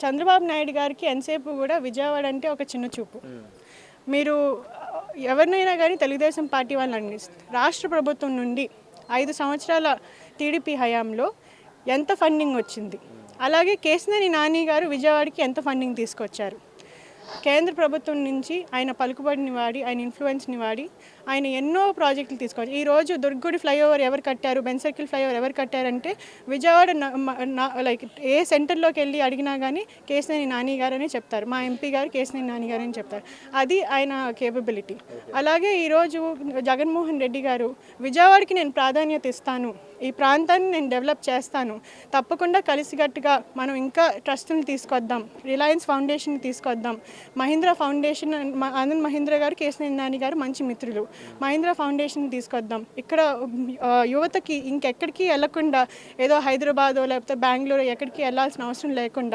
చంద్రబాబు నాయుడు గారికి ఎంతసేపు కూడా విజయవాడ అంటే ఒక చిన్న చూపు. మీరు ఎవరినైనా కానీ తెలుగుదేశం పార్టీ వాళ్ళని రాష్ట్ర ప్రభుత్వం నుండి 5 సంవత్సరాల టీడీపీ హయాంలో ఎంత ఫండింగ్ వచ్చింది, అలాగే కేశినేని నాని గారు విజయవాడకి ఎంత ఫండింగ్ తీసుకొచ్చారు. కేంద్ర ప్రభుత్వం నుంచి ఆయన పలుకుబడిని వాడి, ఆయన ఇన్ఫ్లుయెన్స్ని వాడి ఆయన ఎన్నో ప్రాజెక్టులు తీసుకోవచ్చు. ఈరోజు దుర్గుడి ఫ్లైఓవర్ ఎవరు కట్టారు, బెన్ సర్కిల్ ఫ్లైఓవర్ ఎవరు కట్టారంటే విజయవాడ లైక్ ఏ సెంటర్లోకి వెళ్ళి అడిగినా కానీ కేశినేని నాని గారు అని చెప్తారు. మా ఎంపీ గారు కేశినేని నాని గారు అని చెప్తారు. అది ఆయన కేపబిలిటీ. అలాగే ఈరోజు జగన్మోహన్ రెడ్డి గారు విజయవాడకి నేను ప్రాధాన్యత ఇస్తాను, ఈ ప్రాంతాన్ని నేను డెవలప్ చేస్తాను, తప్పకుండా కలిసికట్టుగా మనం ఇంకా ట్రస్ట్ని తీసుకొద్దాం, రిలయన్స్ ఫౌండేషన్ తీసుకొద్దాం, మహీంద్రా ఫౌండేషన్, ఆనంద్ మహీంద్రా గారు కేశినేని నాని గారు మంచి మిత్రులు, మహీంద్రా ఫౌండేషన్ తీసుకొద్దాం. ఇక్కడ యువతకి ఇంకెక్కడికి వెళ్ళకుండా ఏదో హైదరాబాదో లేకపోతే బెంగళూరు ఎక్కడికి వెళ్ళాల్సిన అవసరం లేకుండా